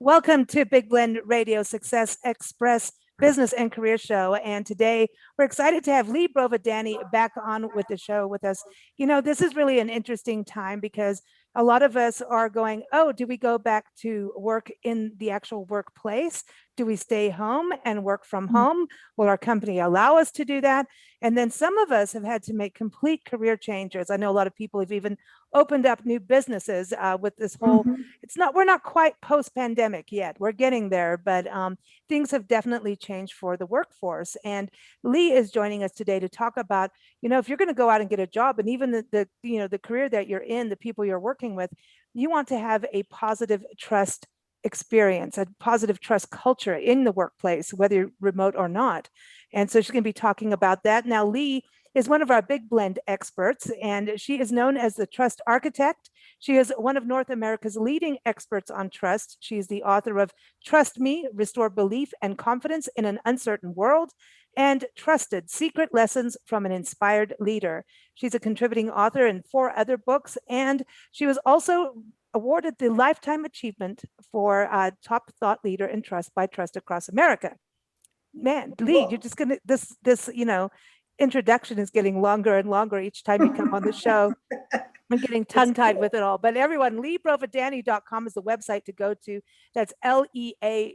Welcome to Big Blend Radio Success Express Business and Career Show. And today we're excited to have Lea Brovedani back on with the show with us. You know, this is really an interesting time because a lot of us are going, oh, do we go back to work in the actual workplace? Do we stay home and work from home? Will our company allow us to do that? And then some of us have had to make complete career changes. I know a lot of people have even opened up new businesses with this whole, we're not quite post pandemic yet. We're getting there, but things have definitely changed for the workforce. And Lea is joining us today to talk about, you know, if you're going to go out and get a job, and even the career that you're in, the people you're working with, you want to have a positive trust experience, a positive trust culture in the workplace, whether you're remote or not. And so she's going to be talking about that. Now, Lea is one of our Big Blend experts, and she is known as the Trust Architect. She is one of North America's leading experts on trust. She is the author of Trust Me, Restore Belief and Confidence in an Uncertain World, and Trusted, Secret Lessons from an Inspired Leader. She's a contributing author in 4 other books, and she was also awarded the Lifetime Achievement for Top Thought Leader in Trust by Trust Across America. Man, Lea, you're just gonna introduction is getting longer and longer each time you come on the show. I'm getting tongue-tied with it all. But everyone, leabrovedani.com is the website to go to. That's LEABROVEDANI,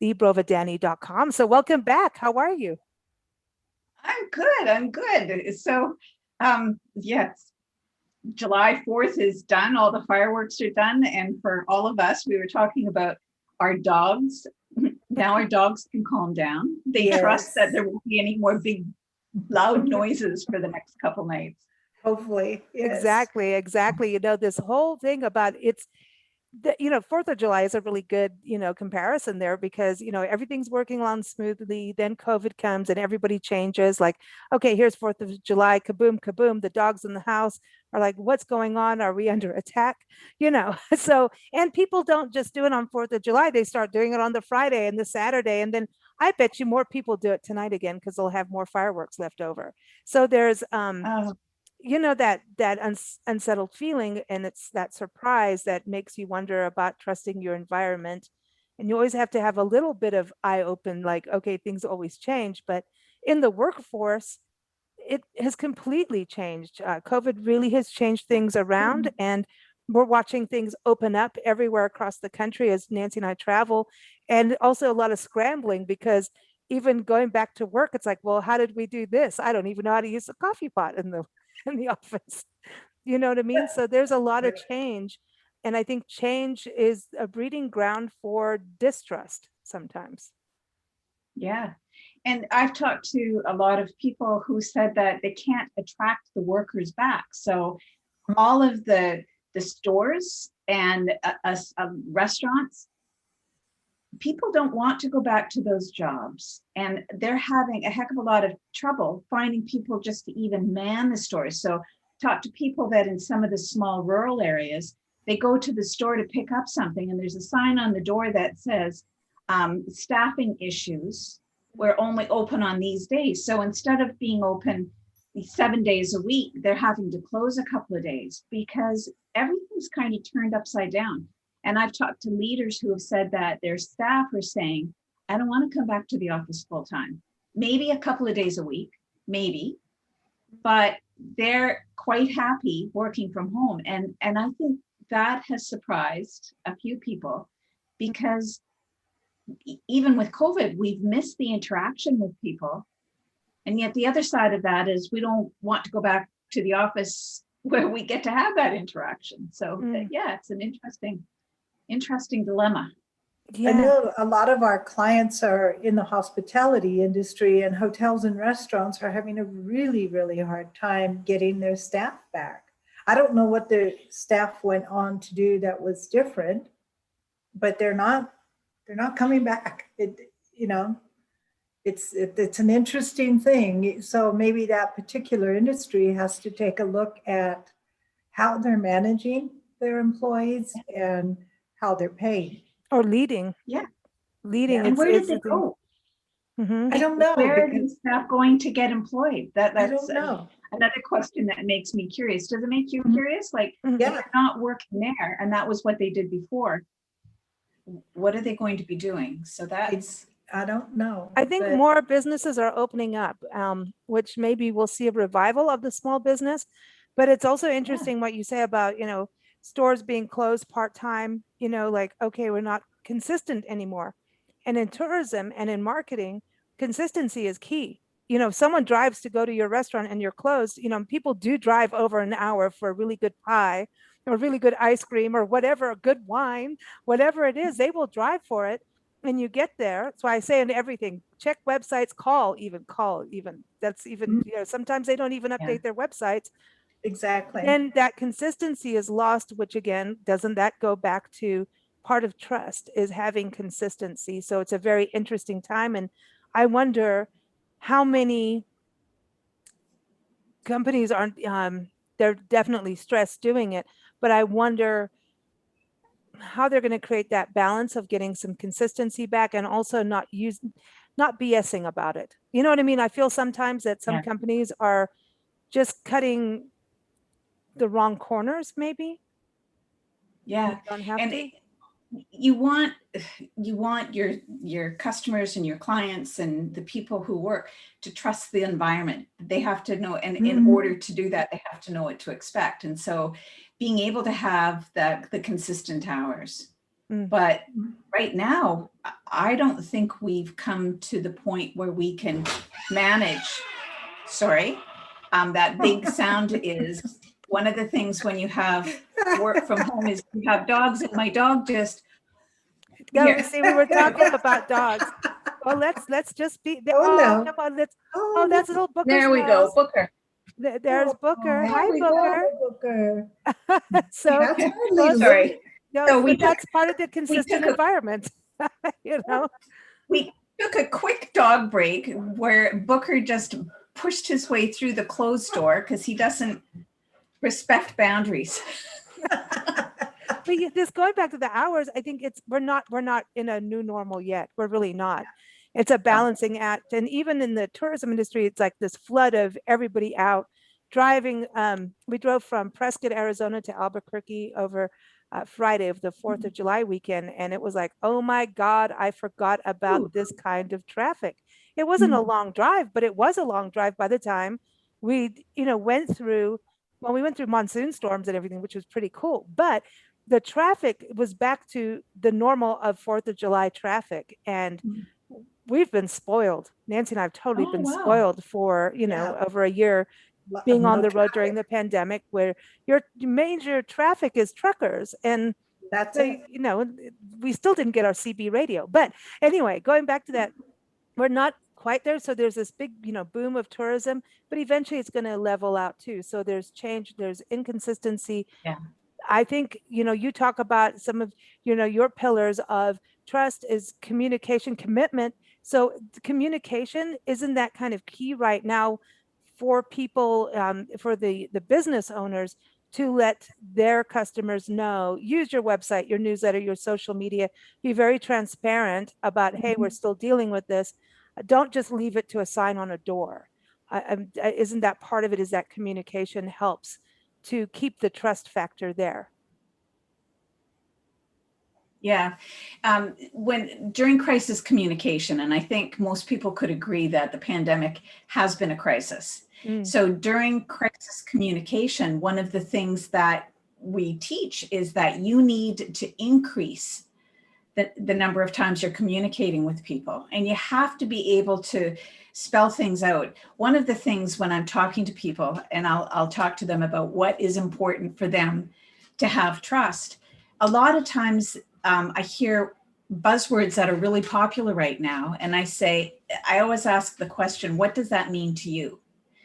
leabrovedani.com. So welcome back. How are you? I'm good. I'm good. So, yes, July 4th is done. All the fireworks are done. And for all of us, we were talking about our dogs. Now our dogs can calm down. They trust that there won't be any more big, loud noises for the next couple nights. Hopefully. Yes. Exactly. You know, this whole thing about you know, 4th of July is a really good, comparison there because, everything's working along smoothly. Then COVID comes and everybody changes. Like, okay, here's 4th of July, kaboom, kaboom. The dogs in the house are like, what's going on? Are we under attack? So, and people don't just do it on 4th of July. They start doing it on the Friday and the Saturday. And then I bet you more people do it tonight again because they'll have more fireworks left over. So there's, that unsettled feeling, and it's that surprise that makes you wonder about trusting your environment. And you always have to have a little bit of eye open, like, okay, things always change, but in the workforce it has completely changed. COVID really has changed things around, and we're watching things open up everywhere across the country as Nancy and I travel, and also a lot of scrambling because even going back to work, it's like, well, how did we do this? I don't even know how to use a coffee pot in the office. You know what I mean? So there's a lot of change. And I think change is a breeding ground for distrust sometimes. Yeah. And I've talked to a lot of people who said that they can't attract the workers back. So all of the stores and restaurants, people don't want to go back to those jobs, and they're having a heck of a lot of trouble finding people just to even man the stores. So talk to people that in some of the small rural areas, they go to the store to pick up something and there's a sign on the door that says staffing issues, we're only open on these days. So instead of being open 7 days a week, they're having to close a couple of days because everything's kind of turned upside down. And I've talked to leaders who have said that their staff are saying, I don't want to come back to the office full time, maybe a couple of days a week, maybe, but they're quite happy working from home. And I think that has surprised a few people because even with COVID, we've missed the interaction with people. And yet the other side of that is we don't want to go back to the office where we get to have that interaction. So yeah, it's an interesting dilemma. Yeah. I know a lot of our clients are in the hospitality industry, and hotels and restaurants are having a really, really hard time getting their staff back. I don't know what their staff went on to do that was different, but they're not coming back. It's an interesting thing. So maybe that particular industry has to take a look at how they're managing their employees and how they're paid. Or leading. Yeah. Leading. And where did they go? Mhm. I don't know. Where are because these staff going to get employed? I That's don't know. another question that makes me curious. Does it make you Mhm. curious? Like, Mhm. Yeah, they're not working there, and that was what they did before. What are they going to be doing? So that's, I don't know. I think but more businesses are opening up, which maybe we'll see a revival of the small business. But it's also interesting what you say about, stores being closed part-time, like, okay, we're not consistent anymore. And in tourism and in marketing, consistency is key. If someone drives to go to your restaurant and you're closed, people do drive over an hour for a really good pie or really good ice cream or whatever, a good wine, whatever it is, they will drive for it. And you get there. That's why I say in everything, check websites, call even. That's even, Mhm. sometimes they don't even Yeah. update their websites. Exactly. Then that consistency is lost, which again, doesn't that go back to part of trust is having consistency. So it's a very interesting time. And I wonder how many companies aren't, they're definitely stressed doing it, but I wonder how they're going to create that balance of getting some consistency back and also not BSing about it. You know what I mean? I feel sometimes that some Yeah. companies are just cutting the wrong corners, maybe. yeah. You don't have And to. you want your customers and your clients and the people who work to trust the environment. They have to know, and in Mhm. order to do that, they have to know what to expect. And so being able to have the consistent hours. Mm. But right now, I don't think we've come to the point where we can manage. Sorry, that big sound is one of the things when you have work from home is you have dogs, and my dog just Yeah, here. see, we were talking about dogs. Well, let's just be. Oh Oh, no. come on, let's. Oh Oh, no. that's little Booker's There we go, nose. Booker. There's Booker. There Hi, we Booker. go, Booker. So, That's our well, little. Sorry. no, So but that's part of the we consistent took a environment. You know. we took a quick dog break where Booker just pushed his way through the closed door because he doesn't respect boundaries. But this going back to the hours, I think we're not in a new normal yet. We're really not. It's a balancing act. And even in the tourism industry, it's like this flood of everybody out driving. We drove from Prescott, Arizona to Albuquerque over Friday of the 4th of July weekend. And it was like, oh my God, I forgot about Ooh. this kind of traffic. It wasn't a long drive, but it was a long drive by the time we, went through, well, we went through monsoon storms and everything, which was pretty cool. But the traffic was back to the normal of 4th of July traffic. And we've been spoiled. Nancy and I have totally Oh been wow. spoiled for, Yeah. over a year being on No the road traffic. during the pandemic where your major traffic is truckers. And That's so, it. we still didn't get our CB radio. But anyway, going back to that, we're not quite there. So there's this big, boom of tourism, but eventually it's going to level out too. So there's change, there's inconsistency. Yeah. I think, you talk about some of, your pillars of trust is communication, commitment. So communication isn't that kind of key right now for people, for the business owners to let their customers know, use your website, your newsletter, your social media, be very transparent about, hey, we're still dealing with this. Don't just leave it to a sign on a door. Isn't that part of it, is that communication helps to keep the trust factor there? Yeah. When during crisis communication, and I think most people could agree that the pandemic has been a crisis. Mm. So during crisis communication, one of the things that we teach is that you need to increase the number of times you're communicating with people, and you have to be able to spell things out. One of the things when I'm talking to people, and I'll talk to them about what is important for them to have trust, a lot of times I hear buzzwords that are really popular right now, and I always ask the question, what does that mean to you?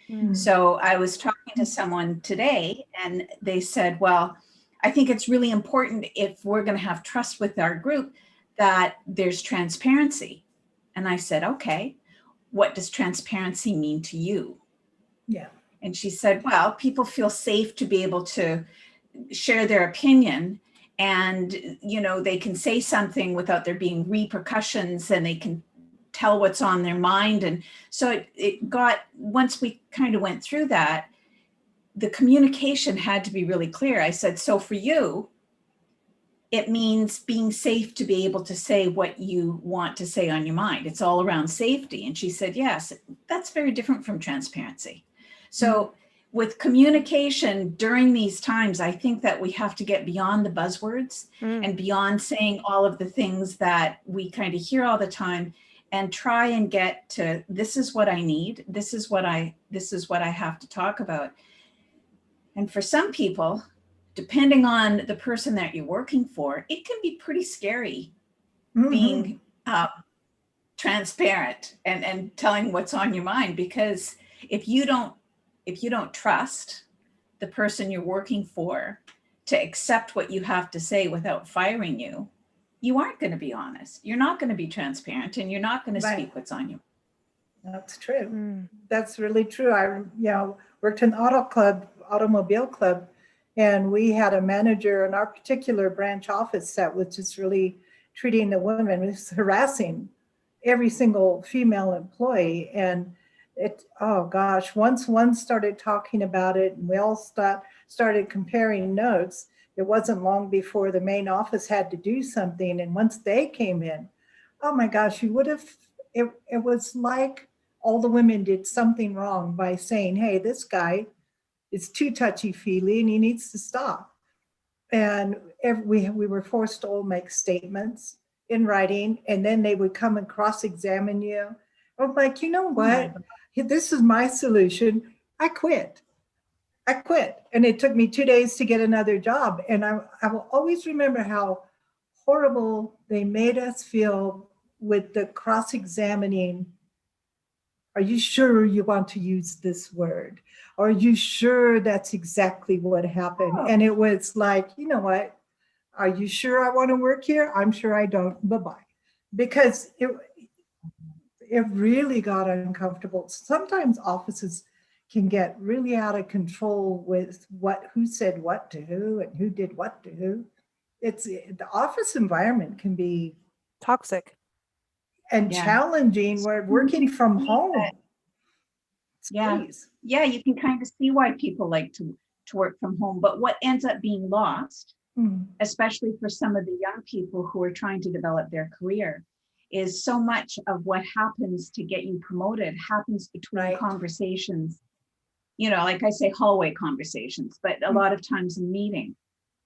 Mm. So I was talking to someone today, and they said, well, I think it's really important if we're going to have trust with our group that there's transparency. And I said, okay, what does transparency mean to you? Yeah. And she said, well, people feel safe to be able to share their opinion, and they can say something without there being repercussions, and they can tell what's on their mind. And so it got, once we kind of went through that, the communication had to be really clear. I said, so for you, it means being safe to be able to say what you want to say on your mind. It's all around safety. And she said, yes, that's very different from transparency. So with communication during these times, I think that we have to get beyond the buzzwords and beyond saying all of the things that we kind of hear all the time, and try and get to, this is what I need. This is what I have to talk about. And for some people, depending on the person that you're working for, it can be pretty scary being transparent and telling what's on your mind, because if you don't trust the person you're working for to accept what you have to say without firing you, you aren't going to be honest. You're not going to be transparent, and you're not going to speak what's on you. That's true. That's really true. I worked in automobile club, and we had a manager in our particular branch office that was just really treating the women, was harassing every single female employee. And oh gosh, once one started talking about it and we all started comparing notes, it wasn't long before the main office had to do something. And once they came in, oh my gosh, it was like all the women did something wrong by saying, hey, this guy is too touchy-feely and he needs to stop. And we were forced to all make statements in writing, and then they would come and cross-examine you. I'm like, you know what? This is my solution. I quit. And it took me 2 days to get another job. And I will always remember how horrible they made us feel with the cross-examining. Are you sure you want to use this word? Are you sure that's exactly what happened? And it was like, you know what? Are you sure I want to work here? I'm sure I don't. Bye-bye. Because it really got uncomfortable. Sometimes offices can get really out of control with who said what to who and who did what to who. The office environment can be toxic and challenging. We're working from home. Yeah, you can kind of see why people like to work from home. But what ends up being lost, especially for some of the young people who are trying to develop their career, is so much of what happens to get you promoted happens between conversations. Like I say, hallway conversations, but a lot of times in meeting.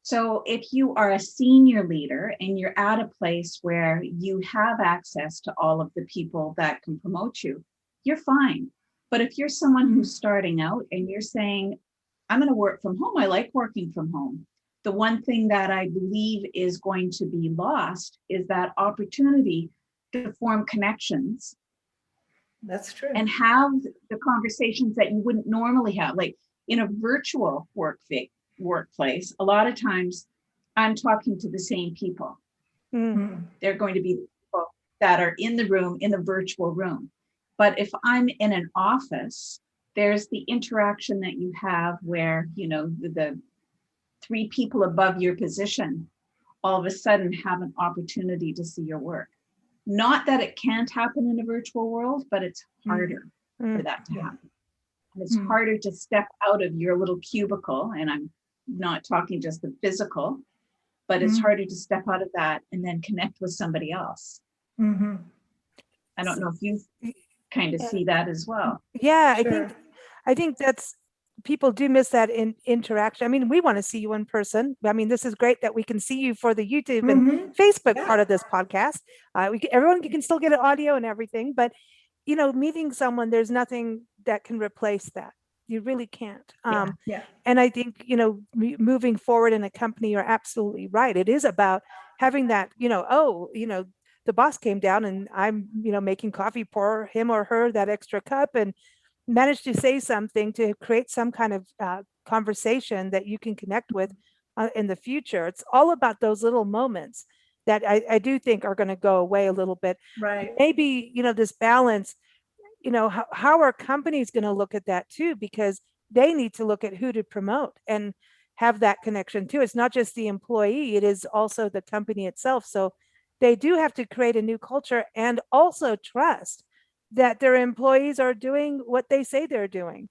So if you are a senior leader and you're at a place where you have access to all of the people that can promote you, you're fine. But if you're someone who's starting out and you're saying, I'm going to work from home, I like working from home, the one thing that I believe is going to be lost is that opportunity to form connections. That's true. And have the conversations that you wouldn't normally have. Like in a virtual workplace, a lot of times I'm talking to the same people. They're going to be the people that are in the room, in the virtual room. But if I'm in an office, there's the interaction that you have where, the three people above your position all of a sudden have an opportunity to see your work. Not that it can't happen in a virtual world, but it's harder for that to happen. And it's harder to step out of your little cubicle. And I'm not talking just the physical, but it's harder to step out of that and then connect with somebody else. I don't know if you kind of see that as well. Yeah, sure. I think that's, people do miss that interaction. I mean, we want to see you in person. I mean, this is great that we can see you for the YouTube and Facebook part of this podcast. Everyone can still get an audio and everything, but meeting someone, there's nothing that can replace that. You really can't. And I think, moving forward in a company, you're absolutely right. It is about having that, the boss came down and I'm, making coffee, pour him or her that extra cup and managed to say something to create some kind of conversation that you can connect with in the future. It's all about those little moments that I do think are going to go away a little bit. Right. Maybe, this balance, how are companies going to look at that too? Because they need to look at who to promote and have that connection too. It's not just the employee, it is also the company itself. So they do have to create a new culture and also trust that their employees are doing what they say they're doing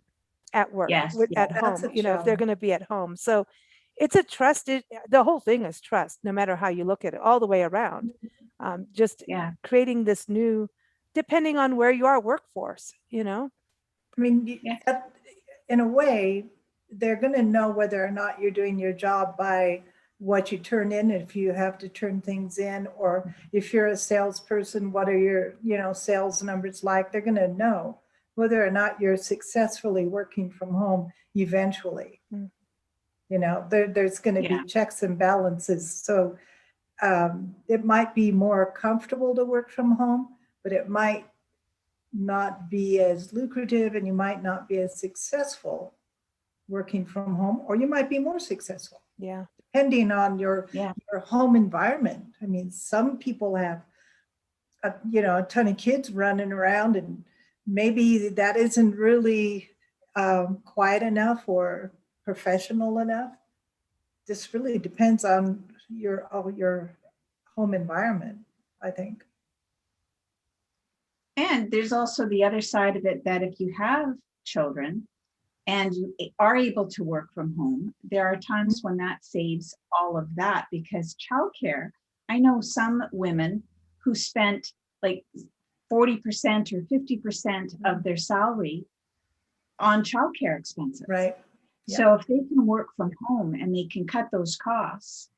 at work, Yes, at That's home, a if they're challenge. going to be at home. So it's a trusted, the whole thing is trust, no matter how you look at it, all the way around. Just yeah, creating this new, depending on where you are, workforce. I mean, yeah, in a way, they're going to know whether or not you're doing your job by what you turn in, if you have to turn things in, or if you're a salesperson, what are your, sales numbers like? They're going to know whether or not you're successfully working from home eventually. Mm. There's going to yeah. be checks and balances. So it might be more comfortable to work from home, but it might not be as lucrative, and you might not be as successful working from home, or you might be more successful Yeah. depending on your Yeah. home environment. I mean, some people have a ton of kids running around, and maybe that isn't really quiet enough or professional enough. This really depends on your home environment, I think. And there's also the other side of it, that if you have children and you are able to work from home, there are times when that saves all of that, because childcare, I know some women who spent like 40% or 50% of their salary on childcare expenses. Right. So if they can work from home and they can cut those costs,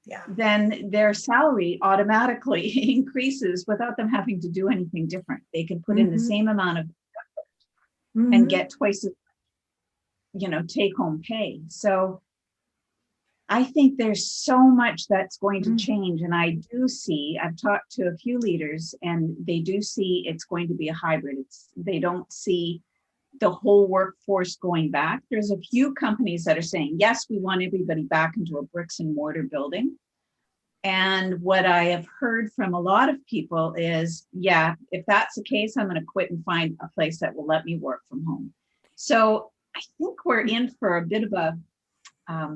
Yeah. then their salary automatically increases without them having to do anything different. They can put in the same amount of and get twice as take home pay. So I think there's so much that's going to change. And I've talked to a few leaders, and they do see it's going to be a hybrid. They don't see the whole workforce going back. There's a few companies that are saying, yes, we want everybody back into a bricks and mortar building. And what I have heard from a lot of people is, yeah, if that's the case, I'm going to quit and find a place that will let me work from home. So I think we're in for a bit of a, I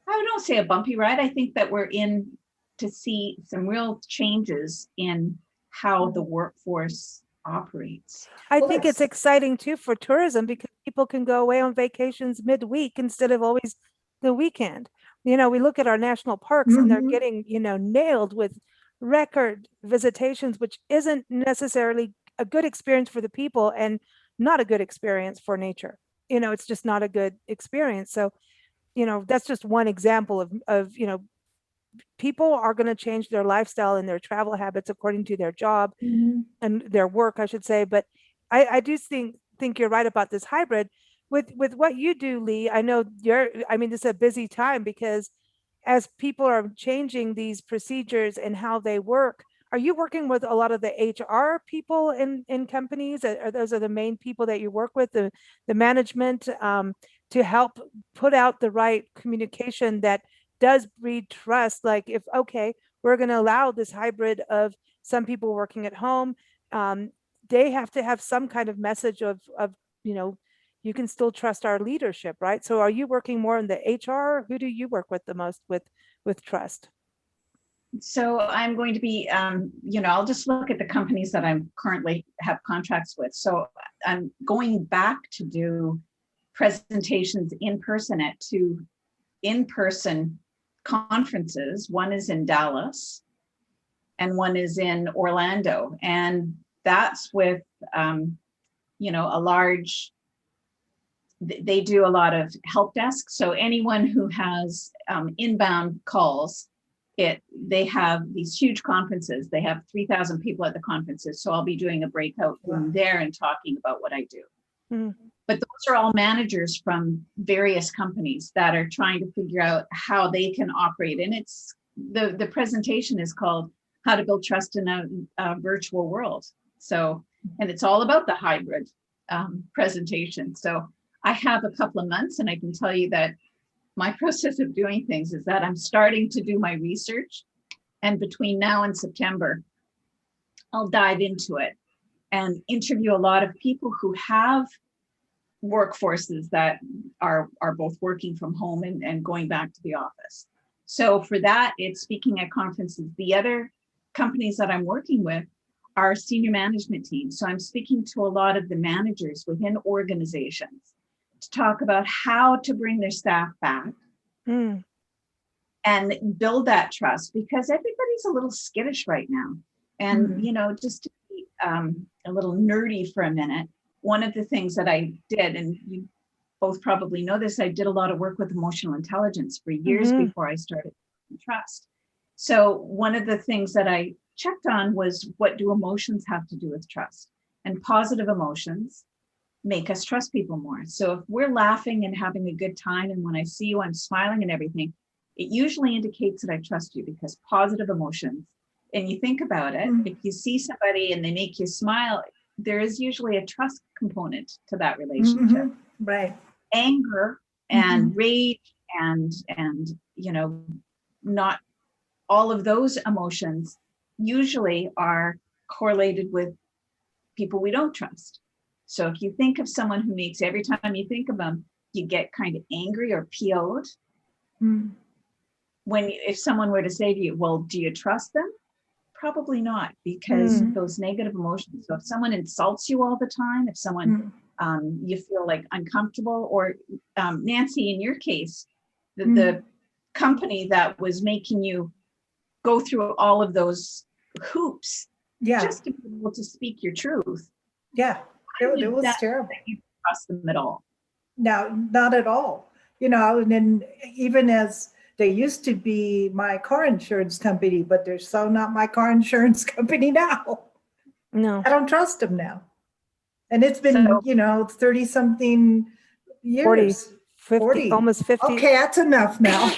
don't say a bumpy ride. I think that we're in to see some real changes in how the workforce operates. I think it's exciting too for tourism, because people can go away on vacations midweek instead of always the weekend. We look at our national parks and they're getting, nailed with record visitations, which isn't necessarily a good experience for the people and not a good experience for nature. It's just not a good experience. So, that's just one example of people are going to change their lifestyle and their travel habits according to their job and their work, I should say. But I do think you're right about this hybrid with what you do, Lee. I know this is a busy time, because as people are changing these procedures and how they work, are you working with a lot of the HR people in companies? Are those the main people that you work with, the management, to help put out the right communication that does breed trust? Like, if, okay, we're going to allow this hybrid of some people working at home, they have to have some kind of message of you can still trust our leadership, right? So are you working more in the HR? Who do you work with the most with trust? So I'm going to be, I'll just look at the companies that I'm currently have contracts with. So I'm going back to do presentations in person at 2 in-person conferences. One is in Dallas and one is in Orlando. And that's with, a large, they do a lot of help desk. So anyone who has inbound calls, they have these huge conferences. They have 3,000 people at the conferences. So I'll be doing a breakout room there and talking about what I do. But those are all managers from various companies that are trying to figure out how they can operate. And it's the presentation is called How to Build Trust in a Virtual World. So, and it's all about the hybrid presentation. So I have a couple of months, and I can tell you that my process of doing things is that I'm starting to do my research, and between now and September, I'll dive into it and interview a lot of people who have workforces that are both working from home and going back to the office. So for that, it's speaking at conferences. The other companies that I'm working with are senior management teams. So I'm speaking to a lot of the managers within organizations to talk about how to bring their staff back Mm. and build that trust, because everybody's a little skittish right now. And, Mhm. you know, just to be a little nerdy for a minute, one of the things that I did, and you both probably know this, I did a lot of work with emotional intelligence for years Mhm. before I started trust. So one of the things that I checked on was, what do emotions have to do with trust? And positive emotions make us trust people more. So if we're laughing and having a good time, and when I see you, I'm smiling and everything, it usually indicates that I trust you, because positive emotions, and you think about it, Mm. if you see somebody and they make you smile, there is usually a trust component to that relationship. Mhm. Right. Anger and rage and you know, not all of those emotions usually are correlated with people we don't trust. So if you think of someone who makes, every time you think of them, you get kind of angry or PO'd, Mm. when if someone were to say to you, well, do you trust them? Probably not, because Mm. those negative emotions. So if someone insults you all the time, if someone you feel like uncomfortable, or Nancy, in your case, the company that was making you go through all of those hoops Yeah. just to be able to speak your truth. Yeah. It was That terrible. you trust them at all. No, not at all. You know, and then even as they used to be my car insurance company, but they're so not my car insurance company now. No. I don't trust them now. And it's been, So 30 something 40, years. 50, 40. almost 50. Okay, that's enough now.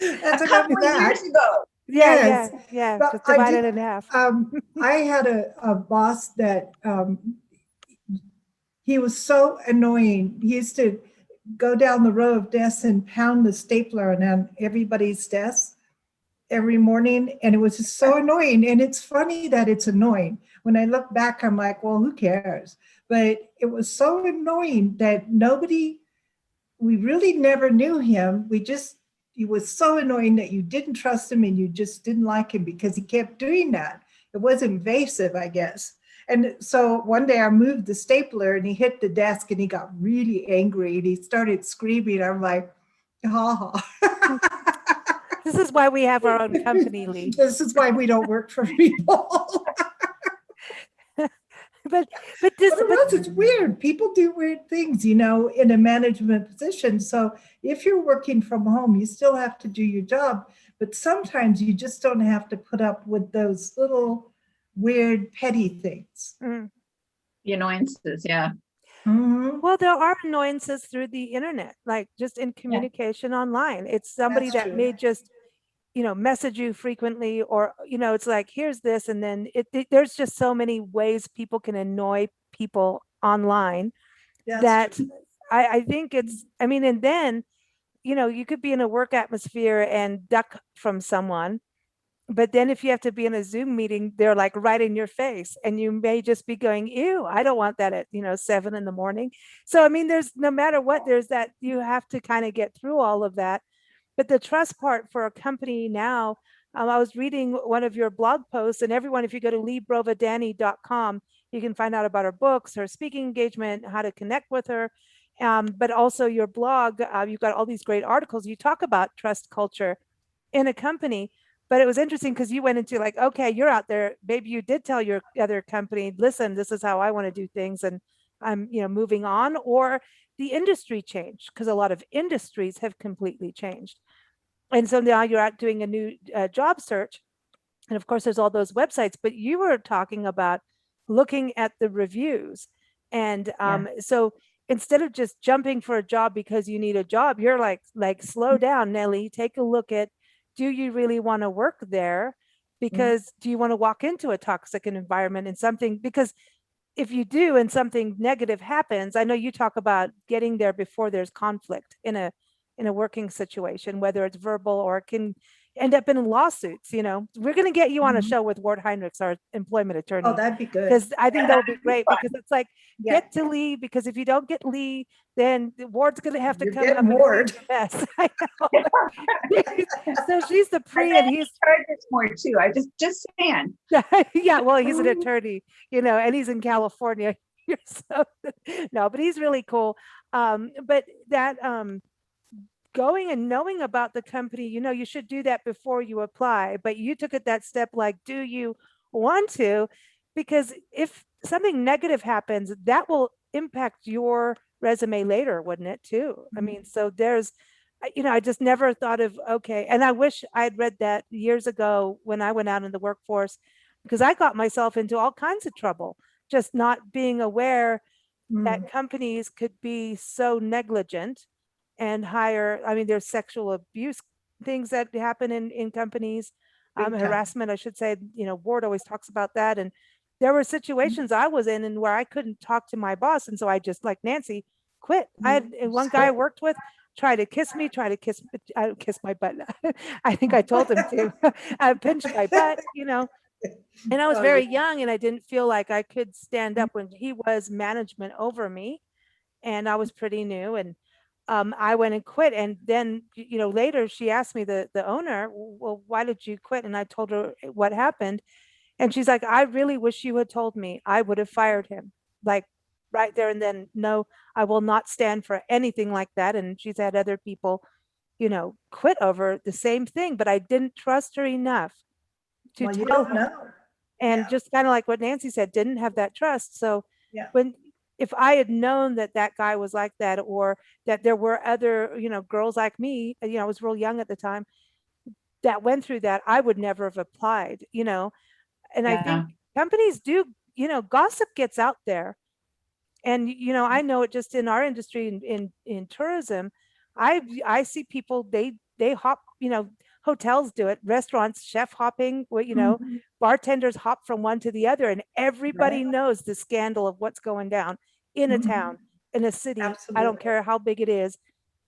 That's a enough couple of of years that. ago. Yeah, Yes. yeah. But Just I divide it did, in half. I had a boss that he was so annoying. He used to go down the row of desks and pound the stapler on everybody's desk every morning. And it was just so annoying. And it's funny that it's annoying. When I look back, I'm like, well, who cares? But it was so annoying that we really never knew him. He was so annoying that you didn't trust him and you just didn't like him because he kept doing that. It was invasive, I guess. And so one day I moved the stapler and he hit the desk and he got really angry and he started screaming. I'm like, ha ha. This is why we have our own company, Lee. This is why we don't work for people. But It's weird. People do weird things, in a management position. So if you're working from home, you still have to do your job. But sometimes you just don't have to put up with those little weird, petty things. The annoyances, yeah. Mhm. well, there are annoyances through the internet, like just in communication online. It's somebody That's that true. may just, message you frequently, or, it's like, here's this. And then there's just so many ways people can annoy people online That's that true. I think and then, you could be in a work atmosphere and duck from someone. But then if you have to be in a Zoom meeting, they're like right in your face, and you may just be going, ew, I don't want that at, 7 a.m. So, there's, no matter what, there's that, you have to kind of get through all of that. But the trust part for a company now, I was reading one of your blog posts, and everyone, if you go to leabrovedani.com, you can find out about her books, her speaking engagement, how to connect with her. But also your blog, you've got all these great articles. You talk about trust culture in a company. But it was interesting because you went into like, okay, you're out there. Maybe you did tell your other company, listen, this is how I want to do things, and I'm, moving on. Or the industry changed, because a lot of industries have completely changed. And so now you're out doing a new job search. And of course, there's all those websites, but you were talking about looking at the reviews. And so instead of just jumping for a job because you need a job, you're like, slow down, Nellie, take a look at, do you really want to work there? Because do you want to walk into a toxic environment and something, because if you do and something negative happens, I know you talk about getting there before there's conflict in a working situation, whether it's verbal or end up in lawsuits. We're going to get you on a Mhm. show with Ward Heinrichs, our employment Oh, attorney, that'd be good. because I think that would be great, Fun. because it's like, Yeah, get to Lee, because if you don't get Lee, then the Ward's going to have to you're come up getting and Ward. clean the mess. I know. So she's the I pre, bet and he he's charges more too. I just saying. yeah, well, he's an attorney, and he's in California. You're so no, but he's really cool. But that going and knowing about the company, you should do that before you apply. But you took it that step, like, do you want to? Because if something negative happens, that will impact your resume later, wouldn't it too? I mean, so there's I just never thought of, okay. And I wish I'd read that years ago when I went out in the workforce, because I got myself into all kinds of trouble, just not being aware Mm, that companies could be so negligent and hire. I mean, there's sexual abuse things that happen in companies, big time. harassment, I should say. Ward always talks about that. And there were situations I was in and where I couldn't talk to my boss. And so I just, like Nancy, quit. I had one guy I worked with try to kiss me, I kiss my butt. I think I told him to pinch my butt, and I was Oh, very yeah. young and I didn't feel like I could stand up when he was management over me. And I was pretty new, and I went and quit. And then, later she asked me, the owner, well, why did you quit? And I told her what happened. And she's like, I really wish you had told me. I would have fired him, like, right there and then. No, I will not stand for anything like that. And she's had other people, quit over the same thing, but I didn't trust her enough to Well, you tell don't her. know. And Yeah. just kind of like what Nancy said, didn't have that trust. So Yeah. when, if I had known that that guy was like that, or that there were other, girls like me, I was real young at the time, that went through that, I would never have applied. And I Yeah. think companies do, gossip gets out there. And I know it just in our industry, in tourism. I see people, they hop, hotels do it, restaurants, chef hopping, Mhm. bartenders hop from one to the other, and everybody Right. knows the scandal of what's going down in a Mhm. town, in a city. I don't Absolutely. care how big it is.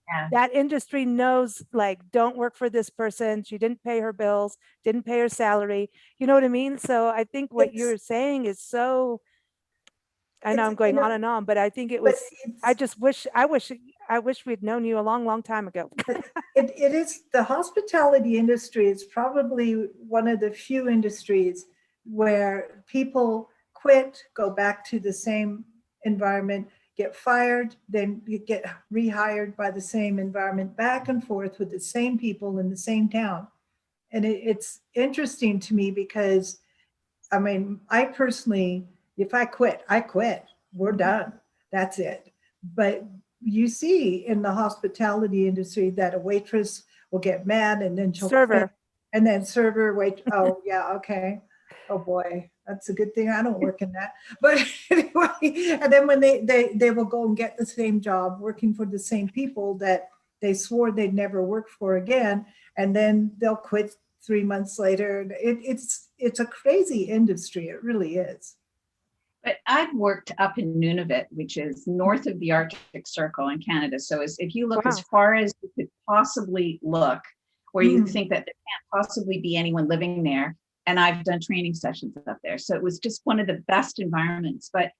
Yeah. That industry knows, like, don't work for this person. She didn't pay her bills, didn't pay her salary. You know what I mean? So I think what It's you're saying is so, I know it's I'm going on and on, but I think it but was, I it's just I wish we'd known you a long, long time ago. but it is the hospitality industry is probably one of the few industries where people quit, go back to the same environment, get fired, then you get rehired by the same environment, back and forth with the same people in the same town. And it's interesting to me because I mean, I personally, if I quit, I quit. We're done. That's it. But you see in the hospitality industry that a waitress will get mad and then she'll quit. Server. And then server, wait, oh, yeah, okay. Oh boy, that's a good thing I don't work in that. But anyway, and then when they will go and get the same job working for the same people that they swore they'd never work for again, and then they'll quit 3 months later. It's a crazy industry. It really is. But I've worked up in Nunavut, which is north of the Arctic Circle in Canada. So if you look as Wow. far as you could possibly look, where you Mm. think that there can't possibly be anyone living there, and I've done training sessions up there. So it was just one of the best environments. But,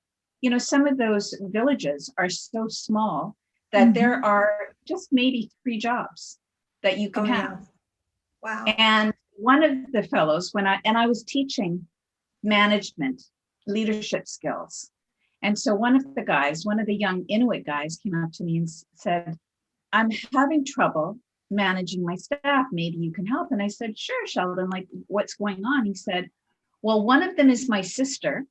some of those villages are so small that there Mhm. are just maybe 3 jobs that you can Oh, yeah. have. Wow. And one of the fellows, when I was teaching management, leadership skills. And so one of the young Inuit guys came up to me and said, I'm having trouble managing my staff. Maybe you can help. And I said, sure, Sheldon, like, what's going on? He said, well, one of them is my sister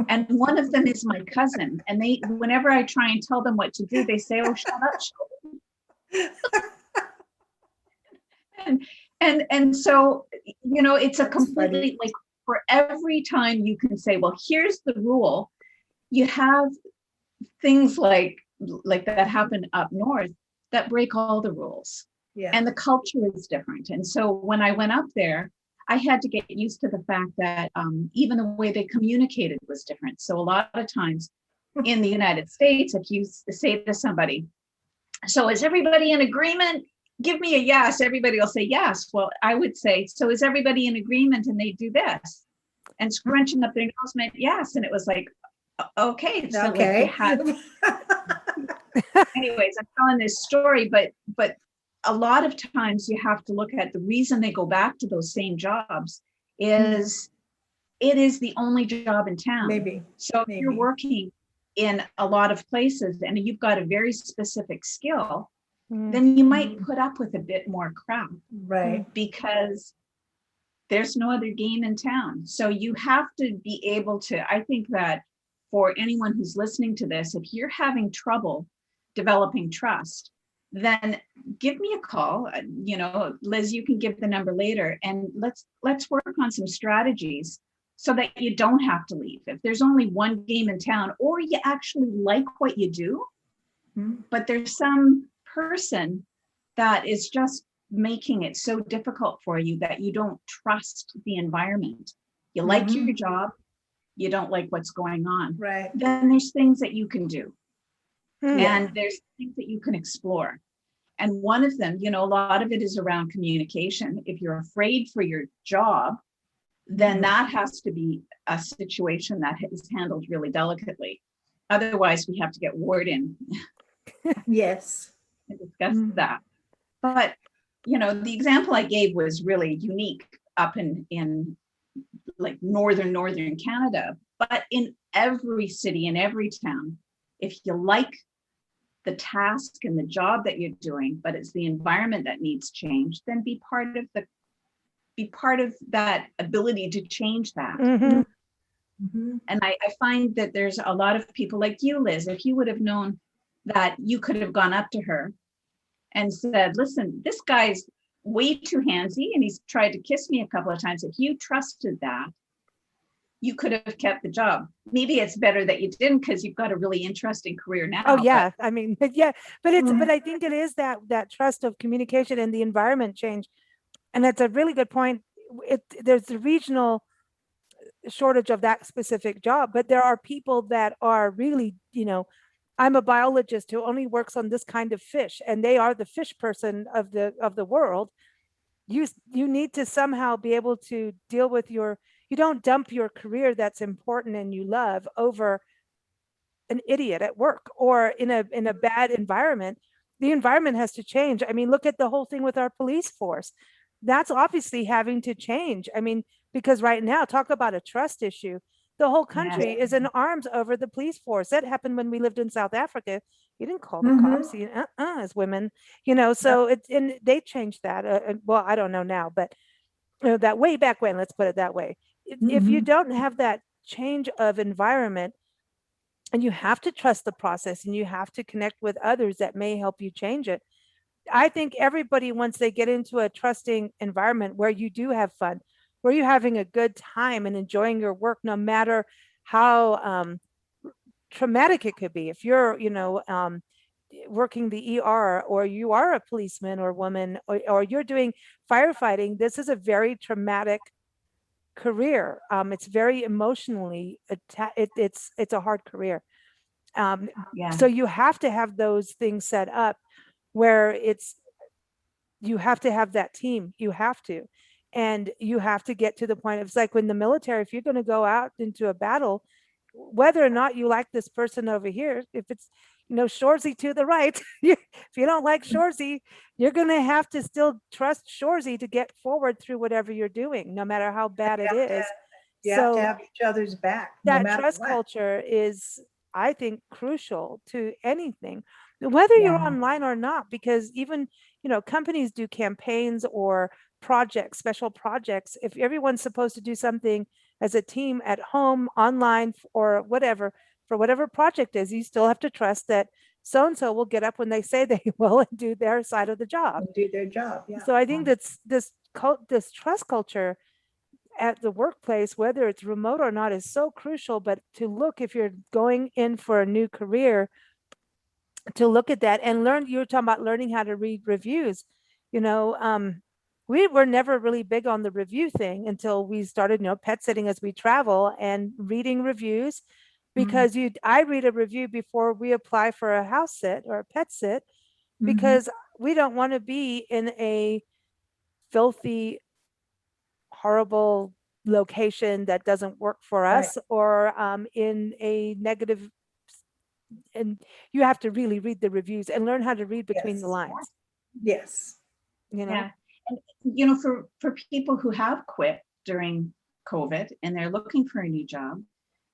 and one of them is my cousin. And whenever I try and tell them what to do, they say, oh, shut up, Sheldon. And so, it's a That's completely funny. like, for every time you can say, well, here's the rule, you have things like that happen up north that break all the rules. Yeah. And the culture is different. And so when I went up there, I had to get used to the fact that even the way they communicated was different. So a lot of times in the United States, if you say to somebody, so is everybody in agreement give me a yes, everybody will say yes. Well, I would say, so is everybody in agreement? And they do this. And scrunching up their nose meant yes. And it was like, okay. So like you Okay. had, anyways, I'm telling this story, but a lot of times you have to look at the reason they go back to those same jobs is it is the only job in town. Maybe. So if you're working in a lot of places and you've got a very specific skill, then you might put up with a bit more crap. Right. Because there's no other game in town. So you have to be able to, I think that for anyone who's listening to this, if you're having trouble developing trust, then give me a call. You know, Liz, you can give the number later, and let's work on some strategies so that you don't have to leave. If there's only one game in town, or you actually like what you do, but there's some person that is just making it so difficult for you that you don't trust the environment. You like your job, you don't like what's going on. Right. Then there's things that you can do. And there's things that you can explore. And one of them, you know, a lot of it is around communication. If you're afraid for your job, then that has to be a situation that is handled really delicately. Otherwise, we have to get Ward in. Yes. And discuss that. But, you know, the example I gave was really unique up in like northern Canada. But in every city, in every town, if you like the task and the job that you're doing, but it's the environment that needs change, then be part of that ability to change that. And I find that there's a lot of people like you, Liz, if you would have known that you could have gone up to her and said, listen, this guy's way too handsy and he's tried to kiss me a couple of times. If you trusted that, you could have kept the job. Maybe it's better that you didn't, because you've got a really interesting career now. Oh yeah, I mean, but I think it is that trust of communication and the environment change, and that's a really good point. There's a regional shortage of that specific job, but there are people that are really, you know, I'm a biologist who only works on this kind of fish, and they are the fish person of the world. You need to somehow be able to deal with you don't dump your career that's important and you love over an idiot at work or in a bad environment. The environment has to change. I mean, look at the whole thing with our police force. That's obviously having to change. I mean, because right now, talk about a trust issue. The whole country is in arms over the police force. That happened when we lived in South Africa. You didn't call the cops as women, you know, so and they changed that. Well, I don't know now, but that way back when, let's put it that way. If you don't have that change of environment, and you have to trust the process and you have to connect with others that may help you change it. I think everybody, once they get into a trusting environment where you do have fun, where you're having a good time and enjoying your work, no matter how traumatic it could be. If you're, you know, working the ER, or you are a policeman or woman, or you're doing firefighting, this is a very traumatic career. It's very emotionally, it's a hard career. So you have to have those things set up where you have to have that team. You have to. And you have to get to the point. It's like when the military, if you're going to go out into a battle, whether or not you like this person over here, if it's, you know, Shorzy to the right, if you don't like Shorzy, you're going to have to still trust Shorzy to get forward through whatever you're doing, no matter how bad it is. You have to have each other's back. That trust culture is, I think, crucial to anything, whether you're online or not, because even, you know, companies do campaigns or projects, special projects. If everyone's supposed to do something as a team at home, online, or whatever, for whatever project is, you still have to trust that so-and-so will get up when they say they will and do their side of the job. Do their job. So I think that's this trust culture at the workplace, whether it's remote or not, is so crucial. But to look, if you're going in for a new career, to look at that and learn. You were talking about learning how to read reviews. You know, we were never really big on the review thing until we started, you know, pet sitting as we travel and reading reviews, because I read a review before we apply for a house sit or a pet sit, because we don't want to be in a filthy, horrible location that doesn't work for Right. us, or in a negative. And you have to really read the reviews and learn how to read between the Yes. lines, Yes. you know? Yeah. And, you know, for people who have quit during COVID and they're looking for a new job,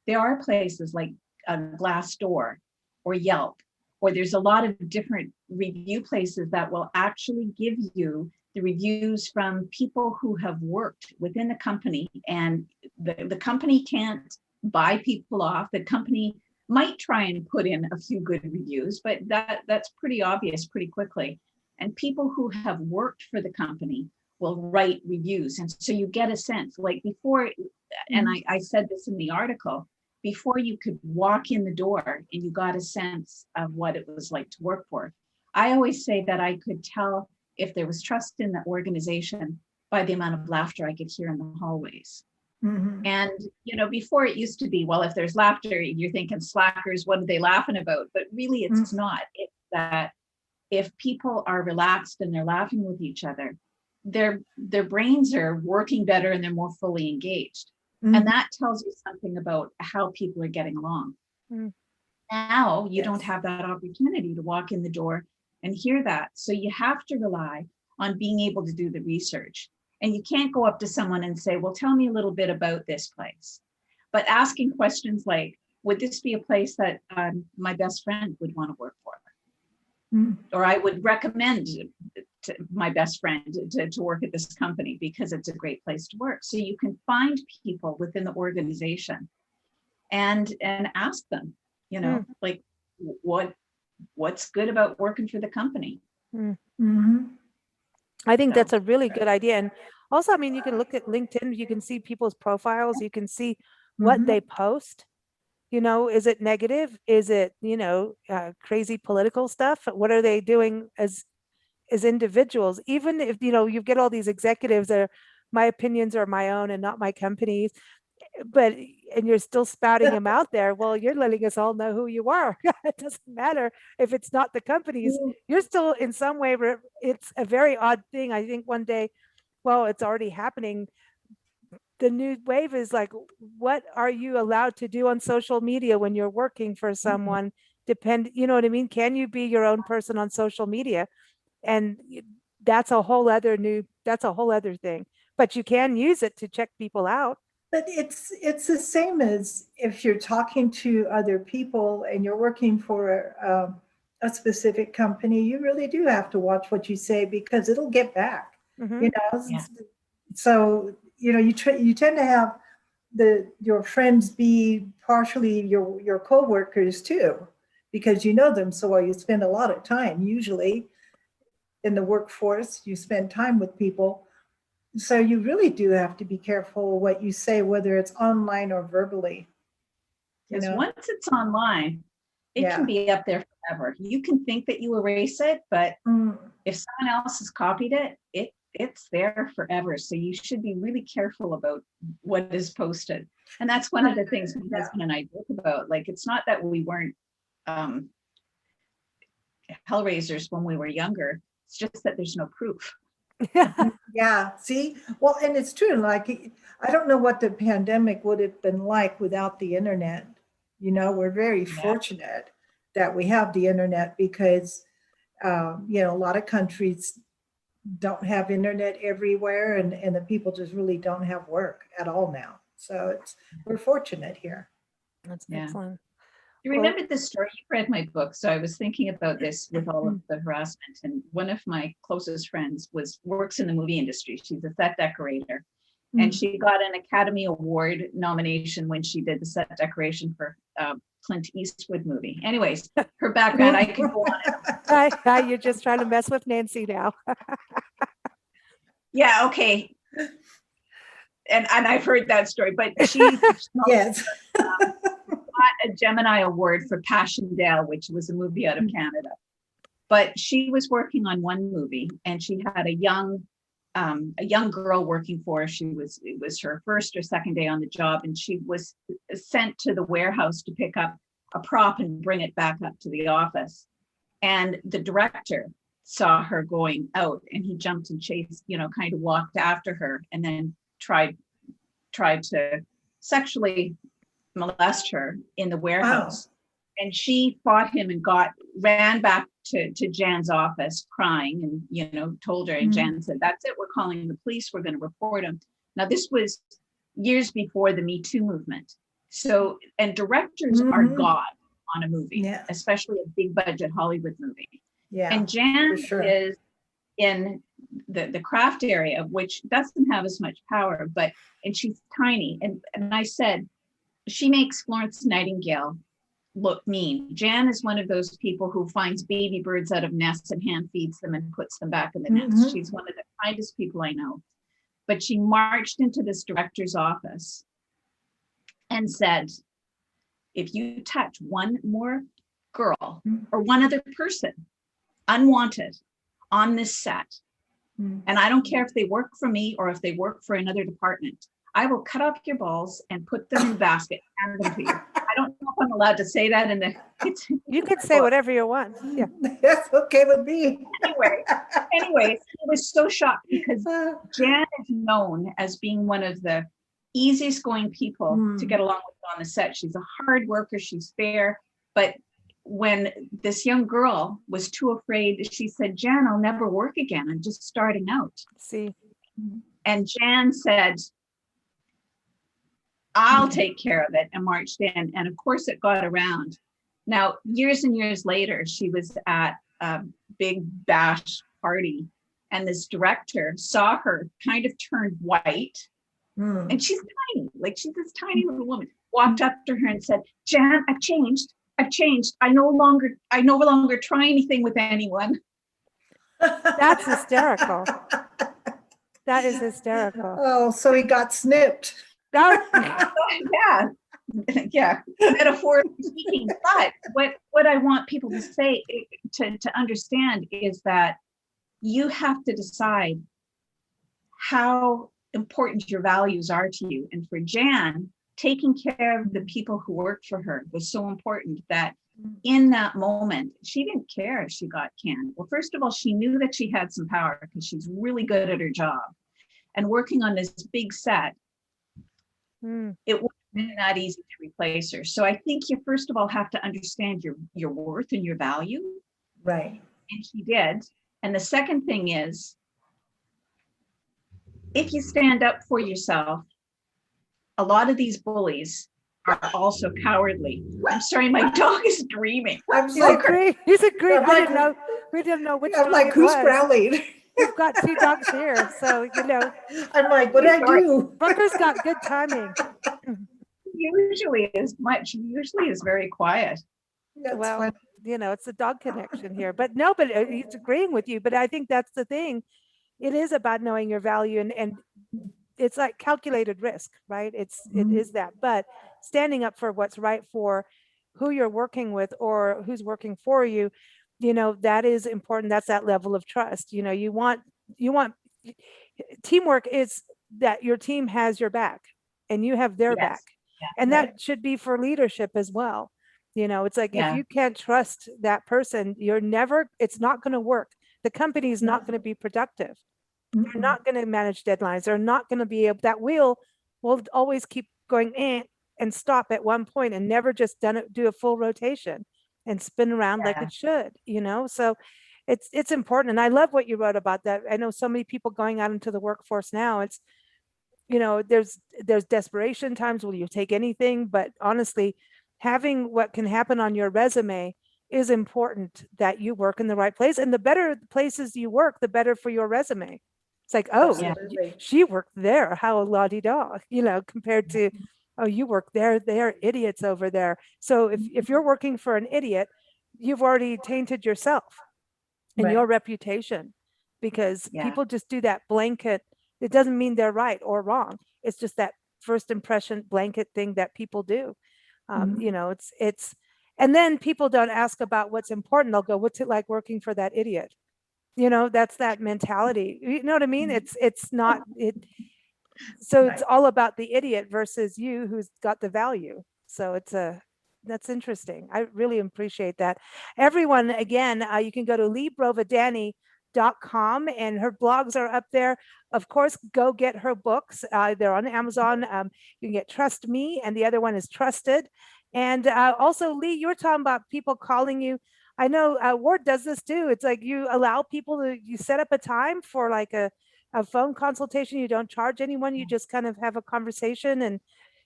there are places like Glassdoor or Yelp, or there's a lot of different review places that will actually give you the reviews from people who have worked within the company, and the company can't buy people off. The company might try and put in a few good reviews, but that's pretty obvious pretty quickly. And people who have worked for the company will write reviews. And so you get a sense, like before, and I said this in the article, before you could walk in the door and you got a sense of what it was like to work for. I always say that I could tell if there was trust in the organization by the amount of laughter I could hear in the hallways. Mhm. And, you know, before it used to be, well, if there's laughter, you're thinking slackers, what are they laughing about? But really it's not. It's that if people are relaxed and they're laughing with each other, their brains are working better and they're more fully engaged. Mhm. And that tells you something about how people are getting along. Mm. Now you don't Yes. have that opportunity to walk in the door and hear that. So you have to rely on being able to do the research. And you can't go up to someone and say, well, tell me a little bit about this place. But asking questions like, would this be a place that my best friend would want to work for? Mhm. Or I would recommend to my best friend to work at this company because it's a great place to work. So you can find people within the organization and ask them, you know, like what's good about working for the company. Mhm. I think So, that's a really good idea. And also, I mean, you can look at LinkedIn, you can see people's profiles, you can see what Mhm. they post. You know, is it negative? Is it, you know, crazy political stuff? What are they doing as individuals? Even if, you know, you get all these executives that are, my opinions are my own and not my company's, but and you're still spouting them out there. Well, you're letting us all know who you are. It doesn't matter if it's not the company's. You're still in some way. It's a very odd thing. I think one day, well, it's already happening. The new wave is like, what are you allowed to do on social media when you're working for someone? You know what I mean? Can you be your own person on social media? And that's a whole other thing. But you can use it to check people out. But it's the same as if you're talking to other people and you're working for a specific company. You really do have to watch what you say because it'll get back. Mhm. You know, Yeah. so you know you tend to have your friends be partially your coworkers too, because you know them so well. You spend a lot of time usually in the workforce. You spend time with people. So you really do have to be careful what you say, whether it's online or verbally, you because know? once it's online, it can Yeah. be up there forever. You can think that you erase it, but Mm. if someone else has copied it's there forever. So you should be really careful about what is posted. And that's one of the things my Yeah. husband and I joke about. Like, it's not that we weren't um, hellraisers when we were younger. It's just that there's no proof. Yeah. See? Well, and it's true. Like, I don't know what the pandemic would have been like without the internet. You know, we're very Yeah. fortunate that we have the internet because, you know, a lot of countries don't have internet everywhere and the people just really don't have work at all now. So we're fortunate here. That's Yeah. excellent. You Well, remember this story? You read my book, so I was thinking about this with all of the harassment. And one of my closest friends works in the movie industry. She's a set decorator, and she got an Academy Award nomination when she did the set decoration for Clint Eastwood movie. Anyways, her background, I could go on. you're just trying to mess with Nancy now. Yeah, okay. And I've heard that story, but she Yes. got a Gemini Award for Passchendaele, which was a movie out of Canada. But she was working on one movie, and she had a young girl working for her. It was her first or second day on the job, and she was sent to the warehouse to pick up a prop and bring it back up to the office. And the director saw her going out, and he jumped and chased, kind of walked after her, and then tried to sexually molest her in the warehouse. Wow. And she fought him and ran back to Jan's office crying, and told her, and Jan said, "That's it, we're calling the police, we're going to report him." Now this was years before the Me Too movement. So, and directors are God on a movie, especially a big budget Hollywood movie. Yeah. And Jan is in the craft area, which doesn't have as much power, and she's tiny. And I said, she makes Florence Nightingale look mean. Jan is one of those people who finds baby birds out of nests and hand feeds them and puts them back in the nest. She's one of the kindest people I know. But she marched into this director's office and said, "If you touch one more girl or one other person unwanted on this set, and I don't care if they work for me or if they work for another department, I will cut off your balls and put them in a basket and hand them to you." I don't know if I'm allowed to say that in the. You can say whatever you want. Yeah, that's okay with me. Anyways, I was so shocked because Jan is known as being one of the easiest going people to get along with on the set. She's a hard worker. She's fair. But when this young girl was too afraid, she said, "Jan, I'll never work again. I'm just starting out." See. And Jan said, "I'll take care of it," and marched in. And of course it got around. Now, years and years later, she was at a big bash party, and this director saw her kind of turned white. And she's tiny, like she's this tiny little woman, walked up to her and said, "Jan, I've changed. I no longer try anything with anyone." That's hysterical. That is hysterical. Oh, so he got snipped. Yeah, metaphorically speaking. But what I want people to say, to understand, is that you have to decide how important your values are to you. And for Jan, taking care of the people who worked for her was so important that in that moment, she didn't care if she got canned. Well, first of all, she knew that she had some power because she's really good at her job. And working on this big set, it wasn't that easy to replace her. So I think you first of all have to understand your worth and your value. Right. And she did. And the second thing is, if you stand up for yourself, a lot of these bullies are also cowardly. I'm sorry, my dog is dreaming. He's a great. We didn't know which. I'm like, who's growling? We've got two dogs here, so I'm like, what did I do? Brooker's got good timing. Usually is very quiet. Well, it's a dog connection here, but he's agreeing with you. But I think that's the thing. It is about knowing your value, and it's like calculated risk, right? It is that, but standing up for what's right for who you're working with or who's working for you, that is important. That's that level of trust. You want teamwork is that your team has your back and you have their back. Yeah, and that should be for leadership as well. It's like, if you can't trust that person, it's not going to work. The company is not going to be productive. They're not going to manage deadlines. They're not going to be able, that wheel will always keep going and stop at one point and never just do a full rotation and spin around like it should, so it's important. And I love what you wrote about that. I know so many people going out into the workforce now, it's, there's desperation times where you take anything, but honestly, having what can happen on your resume is important, that you work in the right place, and the better places you work, the better for your resume. It's like, she worked there, how la-di-da, compared to, oh, you work there, they're idiots over there. So if you're working for an idiot, you've already tainted yourself and your reputation, because people just do that blanket. It doesn't mean they're right or wrong. It's just that first impression blanket thing that people do. It's, and then people don't ask about what's important. They'll go, what's it like working for that idiot? That's that mentality. You know what I mean? It's not it. So it's all about the idiot versus you who's got the value. So it's That's interesting. I really appreciate that. Everyone, again, you can go to leabrovedani.com and her blogs are up there. Of course, go get her books. They're on Amazon. You can get Trust Me, and the other one is Trusted. And also, Lee, you were talking about people calling you. I know Ward does this too. It's like you allow people to, you set up a time for like a phone consultation. You don't charge anyone. You just kind of have a conversation and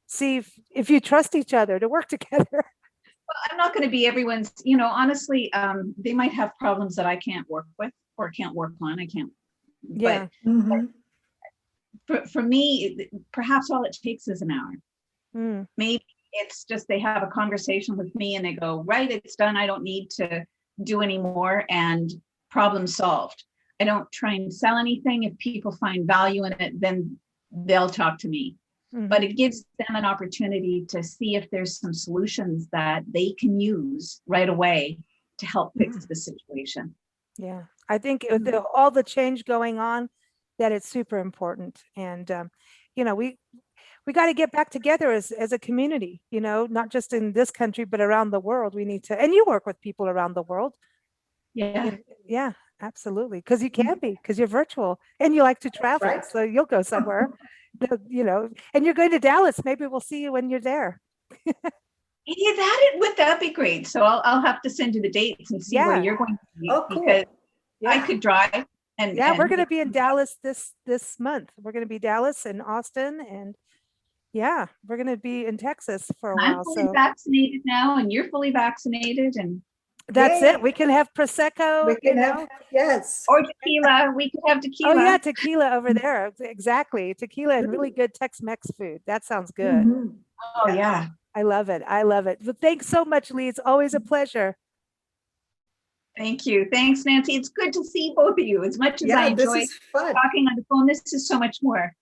see if you trust each other to work together. I'm not going to be everyone's, honestly, they might have problems that I can't work with or can't work on. I can't. Yeah. But for me, perhaps all it takes is an hour. Maybe it's just they have a conversation with me and they go, right, it's done. I don't need to do anymore, and problem solved. I don't try and sell anything. If people find value in it, then they'll talk to me. But it gives them an opportunity to see if there's some solutions that they can use right away to help fix the situation. Yeah, I think with all the change going on, that it's super important. And, we got to get back together as a community, not just in this country, but around the world. We need to, and you work with people around the world. Yeah. Yeah, absolutely. Because you can be, because you're virtual and you like to travel. Right. So you'll go somewhere, and you're going to Dallas. Maybe we'll see you when you're there. Yeah, that'd be great. So I'll have to send you the dates and see where you're going to be, because I could drive. And we're going to be in Dallas this month. We're going to be Dallas and Austin, and we're going to be in Texas for a while. I'm fully vaccinated now, and you're fully vaccinated, and that's it. We can have Prosecco. We can have, yes. Or tequila. We could have tequila. Oh yeah, tequila over there. Exactly. Tequila and really good Tex-Mex food. That sounds good. Oh yeah. I love it. I love it. But thanks so much, Lee. It's always a pleasure. Thank you. Thanks, Nancy. It's good to see both of you. As much as I enjoy talking on the phone, this is so much more